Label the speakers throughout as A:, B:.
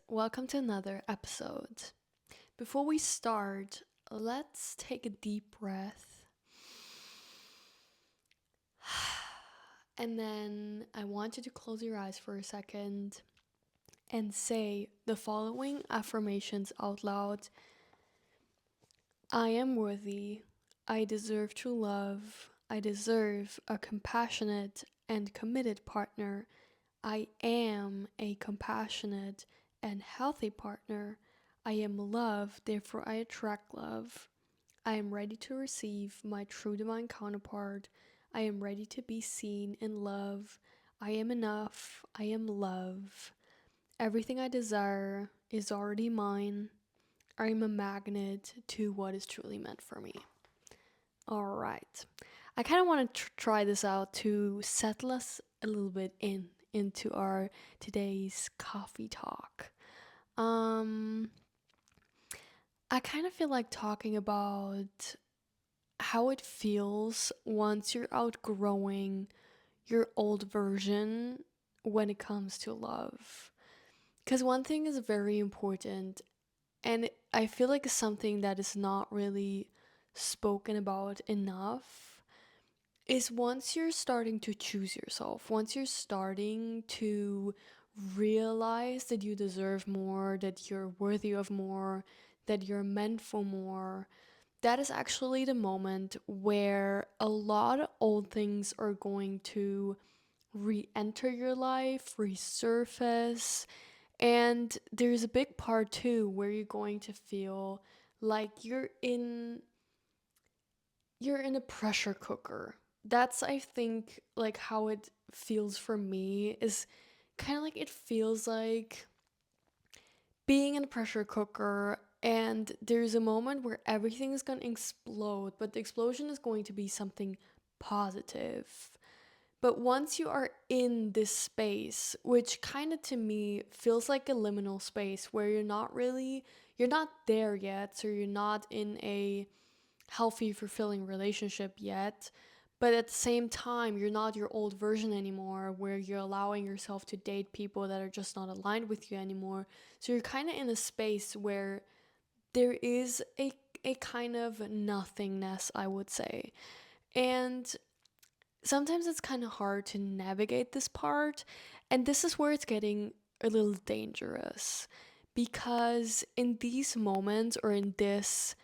A: welcome to another episode. Before we start, let's take a deep breath. And then I want you to close your eyes for a second and say the following affirmations out loud. I am worthy. I deserve true love. I deserve a compassionate and committed partner. I am a compassionate and healthy partner. I am loved, therefore I attract love. I am ready to receive my true divine counterpart. I am ready to be seen in love. I am enough. I am love. Everything I desire is already mine. I am a magnet to what is truly meant for me. All right. I kind of want to try this out to settle us a little bit into our today's coffee talk. Um I kind of feel like talking about how it feels once you're outgrowing your old version when it comes to love. Cuz one thing is very important, and I feel like it's something that is not really spoken about enough, is once you're starting to choose yourself, once you're starting to realize that you deserve more, that you're worthy of more, that you're meant for more, that is actually the moment where a lot of old things are going to re enter your life, resurface. And there's a big part too where you're going to feel like you're in a pressure cooker. That's, I think, like how it feels for me, is kind of like it feels like being in a pressure cooker, and there's a moment where everything is going to explode, but the explosion is going to be something positive. But once you are in this space, which kind of to me feels like a liminal space where you're not there yet, so you're not in a healthy, fulfilling relationship yet. But at the same time, you're not your old version anymore, where you're allowing yourself to date people that are just not aligned with you anymore. So you're kind of in a space where there is a kind of nothingness, I would say. And sometimes it's kind of hard to navigate this part. And this is where it's getting a little dangerous. Because in these moments, or in this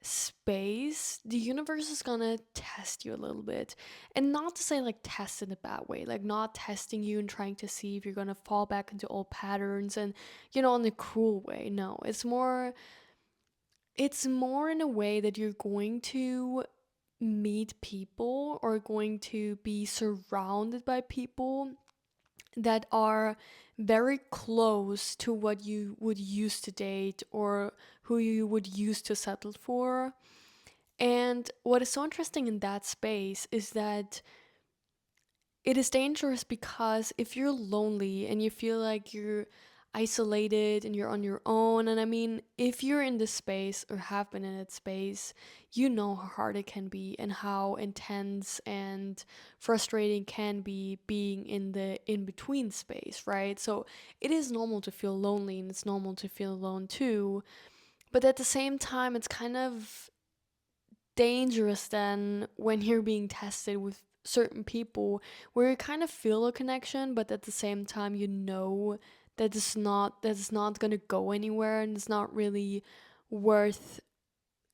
A: space, the universe is gonna test you a little bit. And not to say like test in a bad way, like not testing you and trying to see if you're gonna fall back into old patterns and, in a cruel way. No, it's more in a way that you're going to meet people, or going to be surrounded by people that are very close to what you would use to date, or who you would use to settle for. And what is so interesting in that space is that it is dangerous, because if you're lonely and you feel like you're isolated and you're on your own, and I mean, if you're in this space or have been in that space, you know how hard it can be and how intense and frustrating can be being in the in between space, right? So it is normal to feel lonely, and it's normal to feel alone too. But at the same time, it's kind of dangerous then when you're being tested with certain people, where you kind of feel a connection, but at the same time you know that it's not going to go anywhere, and it's not really worth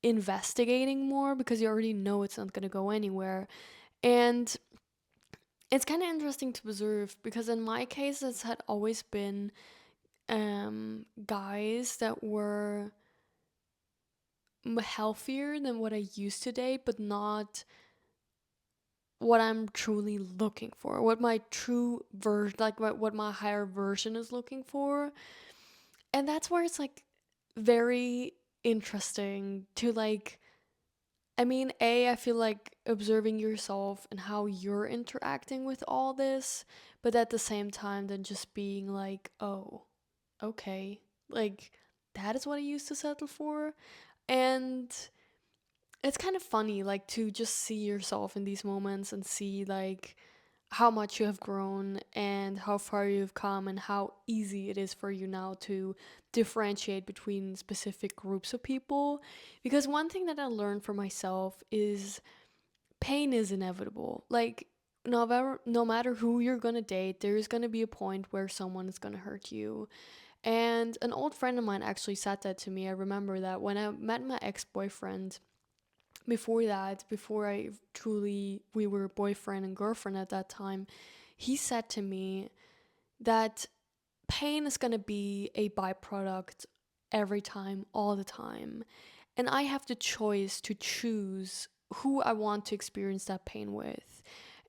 A: investigating more, because you already know it's not going to go anywhere. And it's kind of interesting to observe, because in my case it's had always been guys that were healthier than what I used to date, but not what I'm truly looking for, what my true version, like what my higher version is looking for. And that's where it's like very interesting to like, I mean, I feel like observing yourself and how you're interacting with all this, but at the same time, then just being like, oh, okay, like that is what I used to settle for. And it's kind of funny, like to just see yourself in these moments and see like, how much you have grown and how far you've come and how easy it is for you now to differentiate between specific groups of people. Because one thing that I learned for myself is pain is inevitable. Like, no matter who you're gonna date, there's gonna be a point where someone is gonna hurt you. And an old friend of mine actually said that to me. I remember that when I met my ex boyfriend, before that, before I truly, we were boyfriend and girlfriend at that time, he said to me that pain is going to be a byproduct every time, all the time. And I have the choice to choose who I want to experience that pain with.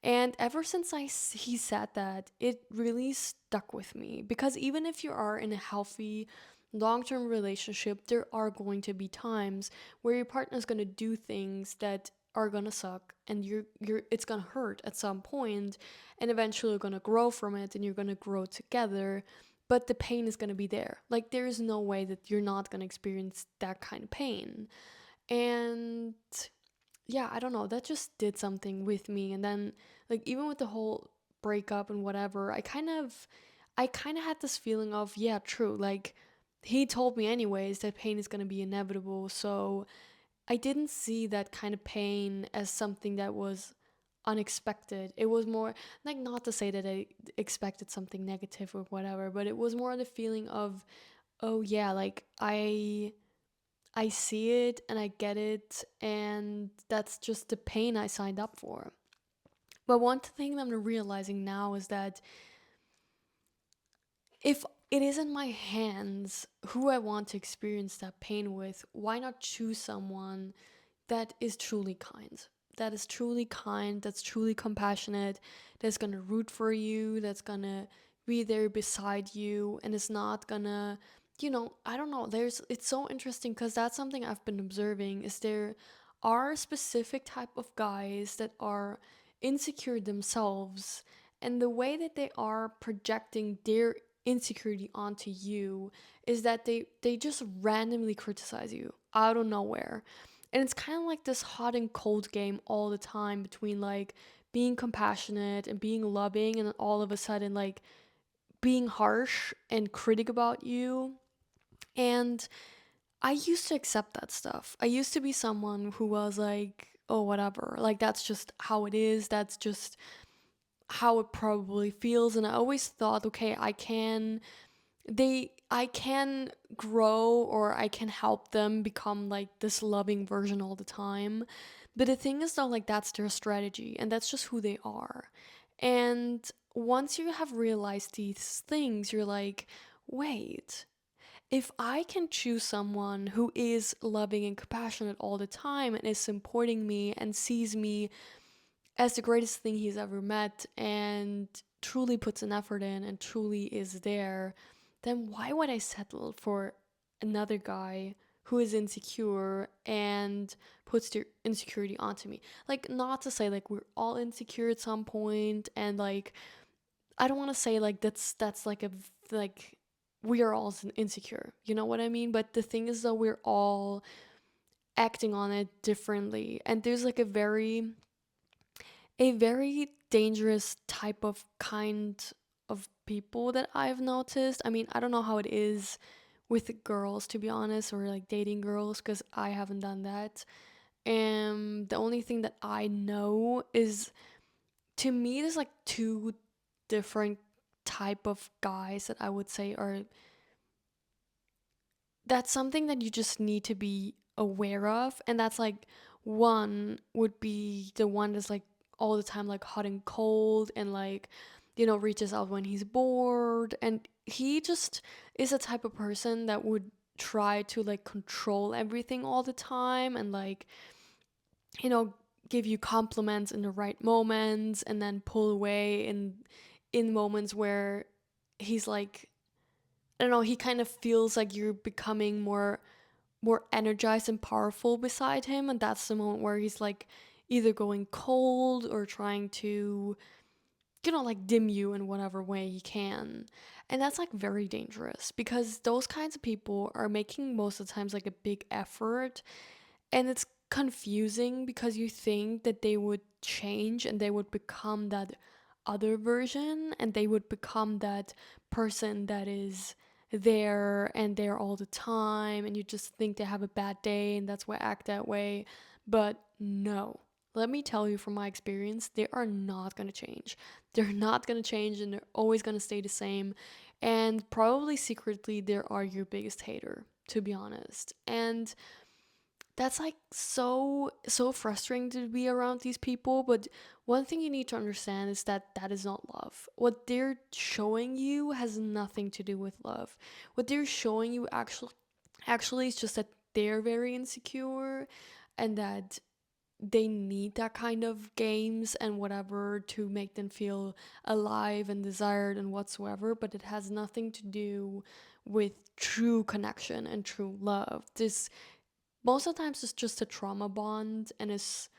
A: And ever since he said that, it really stuck with me because even if you are in a healthy long-term relationship, there are going to be times where your partner is going to do things that are going to suck and you're it's going to hurt at some point, and eventually you're going to grow from it and you're going to grow together, but the pain is going to be there. Like there is no way that you're not going to experience that kind of pain. And yeah, I don't know, that just did something with me. And then like even with the whole breakup and whatever, I kind of had this feeling of, yeah, true, like he told me anyways that pain is going to be inevitable. So I didn't see that kind of pain as something that was unexpected. It was more like, not to say that I expected something negative or whatever, but it was more the feeling of, oh yeah, like I see it and I get it, and that's just the pain I signed up for. But one thing that I'm realizing now is that if it is in my hands who I want to experience that pain with, why not choose someone that is truly kind? That is truly kind, that's truly compassionate, that's gonna root for you, that's gonna be there beside you, and is not gonna, I don't know. It's so interesting because that's something I've been observing. Is there are specific type of guys that are insecure themselves, and the way that they are projecting their insecurity onto you is that they just randomly criticize you out of nowhere. And it's kind of like this hot and cold game all the time between like being compassionate and being loving, and then all of a sudden like being harsh and critic about you. And I used to accept that stuff. I used to be someone who was like, oh, whatever. Like, that's just how it is. That's just how it probably feels. And I always thought, okay, I can grow, or I can help them become like this loving version all the time. But the thing is though, like that's their strategy and that's just who they are. And once you have realized these things, you're like, wait, if I can choose someone who is loving and compassionate all the time and is supporting me and sees me as the greatest thing he's ever met and truly puts an effort in and truly is there, then why would I settle for another guy who is insecure and puts their insecurity onto me? Like, not to say like we're all insecure at some point, and like I don't want to say like that's like a like we are all insecure. You know what I mean? But the thing is though, we're all acting on it differently, and there's like a very dangerous type of kind of people that I've noticed. I mean, I don't know how it is with girls, to be honest, or like dating girls, because I haven't done that. And the only thing that I know is, to me, there's like two different type of guys that I would say are, that's something that you just need to be aware of. And that's like, one would be the one that's like all the time like hot and cold, and like reaches out when he's bored, and he just is a type of person that would try to like control everything all the time, and like you know give you compliments in the right moments and then pull away in moments where he's like, I don't know, he kind of feels like you're becoming more energized and powerful beside him, and that's the moment where he's like either going cold or trying to like dim you in whatever way he can. And that's like very dangerous because those kinds of people are making most of the times like a big effort, and it's confusing because you think that they would change and they would become that other version, and they would become that person that is there all the time, and you just think they have a bad day and that's why I act that way. But no, let me tell you from my experience, they are not going to change. They're not going to change, and they're always going to stay the same. And probably secretly they are your biggest hater, to be honest. And that's like so frustrating to be around these people. But one thing you need to understand is that that is not love. What they're showing you has nothing to do with love. What they're showing you actually is just that they're very insecure, and that they need that kind of games and whatever to make them feel alive and desired and whatsoever. But it has nothing to do with true connection and true love. This most of the times it's just a trauma bond, and it's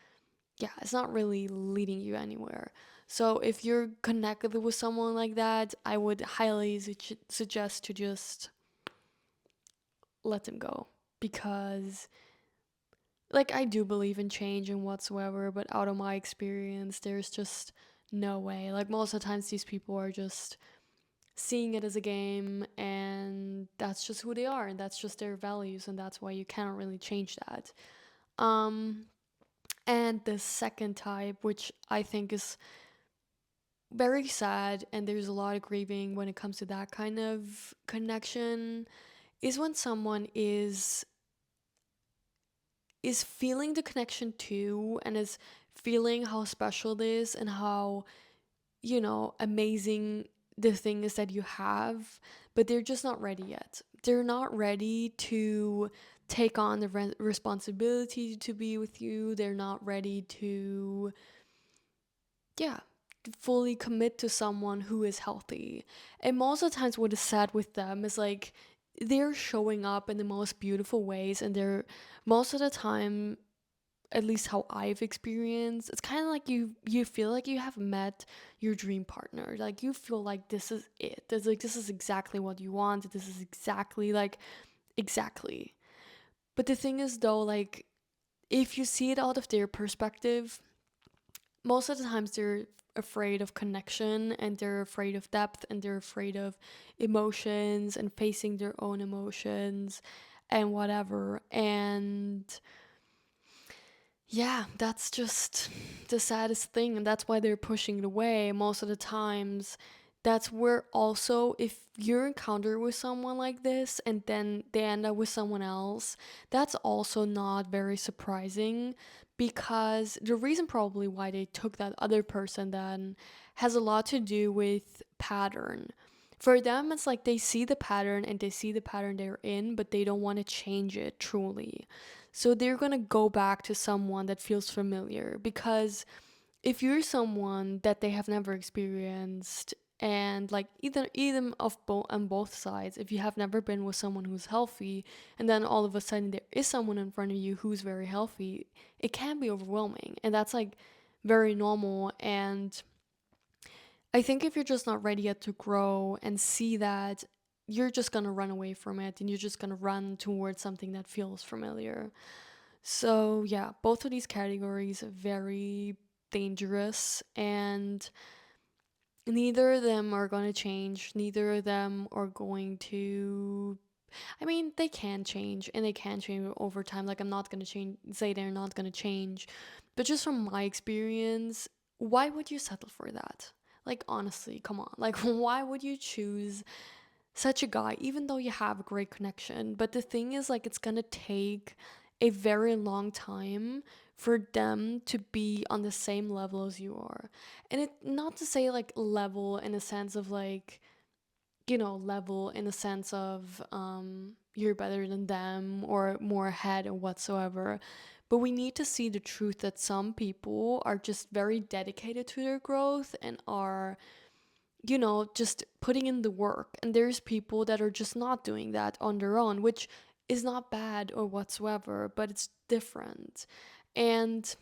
A: not really leading you anywhere. So if you're connected with someone like that, I would highly suggest to just let them go, because like I do believe in change and whatsoever, but out of my experience there's just no way. Like most of the times these people are just seeing it as a game, and that's just who they are, and that's just their values, and that's why you cannot really change that. um And the second type, which I think is very sad, and there's a lot of grieving when it comes to that kind of connection, is when someone is feeling the connection too, and is feeling how special it is and how, amazing the thing is that you have, but they're just not ready yet. They're not ready to take on the responsibility to be with you. They're not ready to, yeah, fully commit to someone who is healthy. And most of the times, what is sad with them is like they're showing up in the most beautiful ways, and they're most of the time, at least how I've experienced, it's kind of like you feel like you have met your dream partner. Like you feel like this is it. There's like this is exactly what you want. This is exactly like exactly. But the thing is though, like if you see it out of their perspective, most of the times they're afraid of connection, and they're afraid of depth, and they're afraid of emotions and facing their own emotions and whatever. And yeah, that's just the saddest thing, and that's why they're pushing it away most of the times. That's where also, if you're encounter with someone like this and then they end up with someone else, that's also not very surprising, because the reason probably why they took that other person then has a lot to do with pattern. For them, it's like they see the pattern and they see the pattern they're in, but they don't want to change it truly. So they're going to go back to someone that feels familiar, because if you're someone that they have never experienced, and like either of both on both sides, if you have never been with someone who's healthy, and then all of a sudden there is someone in front of you who's very healthy, it can be overwhelming, and that's like very normal. And I think if you're just not ready yet to grow and see that, you're just gonna run away from it, and you're just gonna run towards something that feels familiar. So, yeah, both of these categories are very dangerous, and neither of them are going to change. Neither of them are going to. I mean, they can change, and they can change over time. Like, I'm not going to say they're not going to change. But just from my experience, why would you settle for that? Like, honestly, come on. Like, why would you choose such a guy, even though you have a great connection? But the thing is, like, it's gonna take a very long time for them to be on the same level as you are. And it, not to say like level in a sense of like, level in a sense of you're better than them or more ahead or whatsoever. But we need to see the truth that some people are just very dedicated to their growth and are, just putting in the work. And there's people that are just not doing that on their own, which is not bad or whatsoever, but it's different. And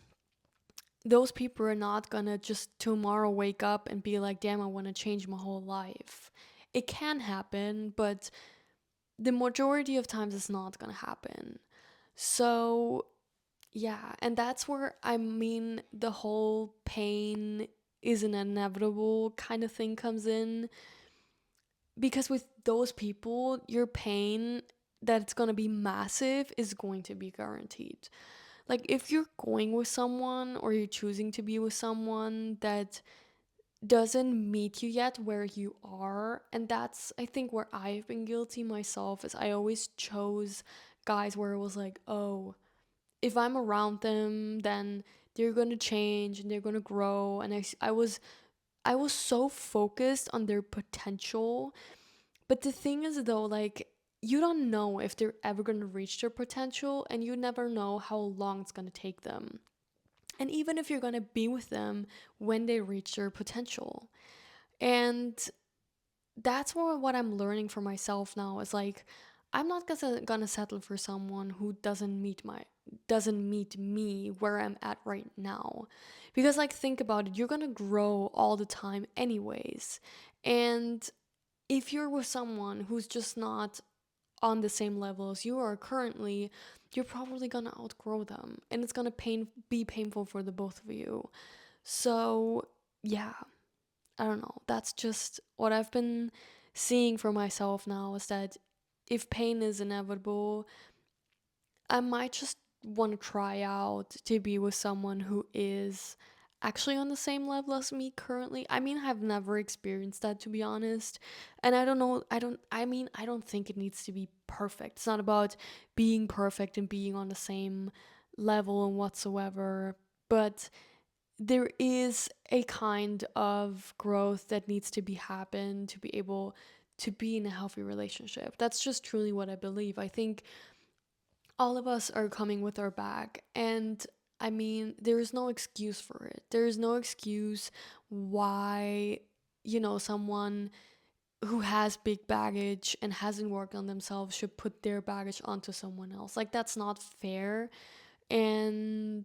A: those people are not gonna just tomorrow wake up and be like, damn, I wanna change my whole life. It can happen, but the majority of times it's not gonna happen. So, yeah, and that's where I mean the whole pain is an inevitable kind of thing comes in, because with those people, your pain that it's going to be massive is going to be guaranteed. Like if you're going with someone or you're choosing to be with someone that doesn't meet you yet where you are, and that's I think where I've been guilty myself, is I always chose guys where it was like, oh, if I'm around them, then they're going to change and they're going to grow. And I was so focused on their potential. But the thing is though, like, you don't know if they're ever going to reach their potential, and you never know how long it's going to take them. And even if you're going to be with them when they reach their potential. And that's more what I'm learning for myself now, is like, I'm not gonna settle for someone who doesn't meet me where I'm at right now. Because like think about it, you're gonna grow all the time anyways. And if you're with someone who's just not on the same level as you are currently, you're probably gonna outgrow them, and it's gonna be painful for the both of you. So yeah, I don't know. That's just what I've been seeing for myself now, is that if pain is inevitable, I might just want to try out to be with someone who is actually on the same level as me currently. I mean, I've never experienced that, to be honest. And I don't know, I don't think it needs to be perfect. It's not about being perfect and being on the same level and whatsoever. But there is a kind of growth that needs to be happen to be able to be in a healthy relationship. That's just truly what I believe. I think all of us are coming with our bag, and I mean, there is no excuse for it. There is no excuse why, someone who has big baggage and hasn't worked on themselves should put their baggage onto someone else. Like, that's not fair. And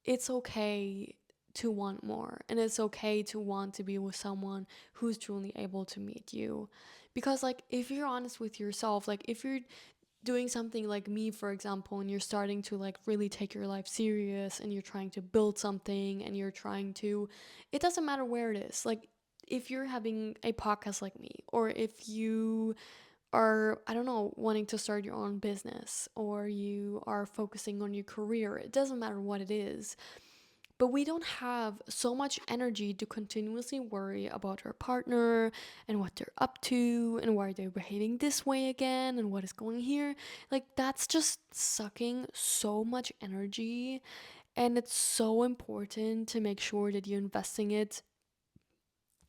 A: it's okay to want more, and it's okay to want to be with someone who's truly able to meet you. Because like if you're honest with yourself, like if you're doing something like me, for example, and you're starting to like really take your life serious, and you're trying to build something, and you're trying to, it doesn't matter where it is, like if you're having a podcast like me, or if you are, I don't know, wanting to start your own business, or you are focusing on your career, it doesn't matter what it is. But we don't have so much energy to continuously worry about our partner and what they're up to and why they're behaving this way again and what is going here. Like, that's just sucking so much energy. And it's so important to make sure that you're investing it.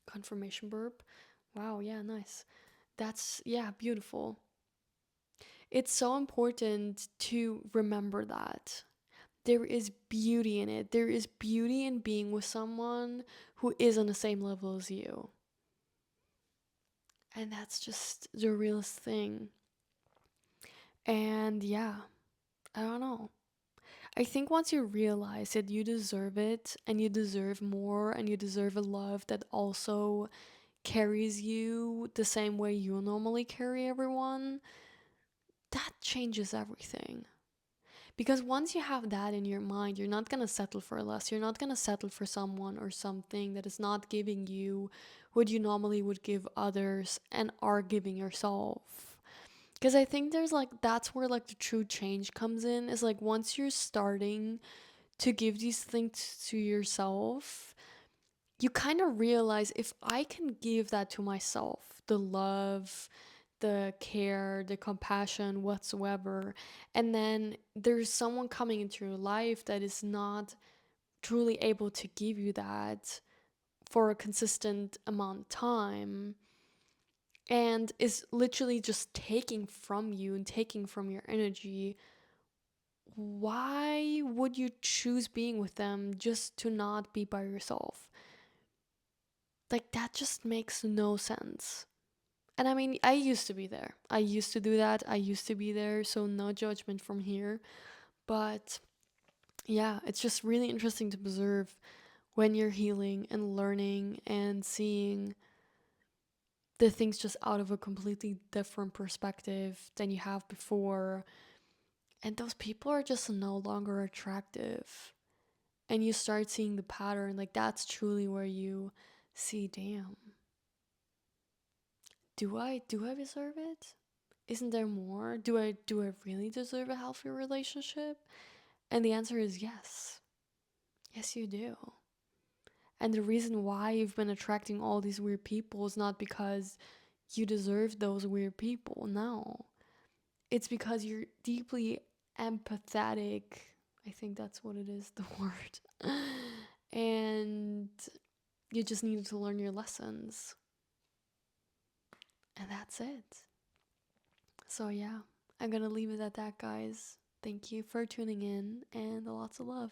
A: Confirmation burp. Wow, yeah, nice. That's, yeah, beautiful. It's so important to remember that there is beauty in it. There is beauty in being with someone who is on the same level as you. And that's just the realest thing. And yeah, I don't know. I think once you realize that you deserve it, and you deserve more, and you deserve a love that also carries you the same way you normally carry everyone, that changes everything. Because once you have that in your mind, you're not going to settle for less. You're not going to settle for someone or something that is not giving you what you normally would give others and are giving yourself. Because I think there's like, that's where like the true change comes in, is like once you're starting to give these things to yourself, you kind of realize, if I can give that to myself, the love, the care, the compassion, whatsoever, and then there's someone coming into your life that is not truly able to give you that for a consistent amount of time, and is literally just taking from you and taking from your energy, why would you choose being with them just to not be by yourself? Like, that just makes no sense. And I mean, I used to be there. I used to do that. I used to be there. So, no judgment from here. But yeah, it's just really interesting to observe when you're healing and learning and seeing the things just out of a completely different perspective than you have before. And those people are just no longer attractive. and you start seeing the pattern, like that's truly where you see, damn, do I deserve it? Isn't there more? Do I really deserve a healthy relationship? And the answer is yes. Yes, you do. And the reason why you've been attracting all these weird people is not because you deserve those weird people. No. It's because you're deeply empathetic. I think that's what it is, the word. And you just needed to learn your lessons. And that's it. So, yeah, I'm gonna leave it at that, guys. Thank you for tuning in and lots of love.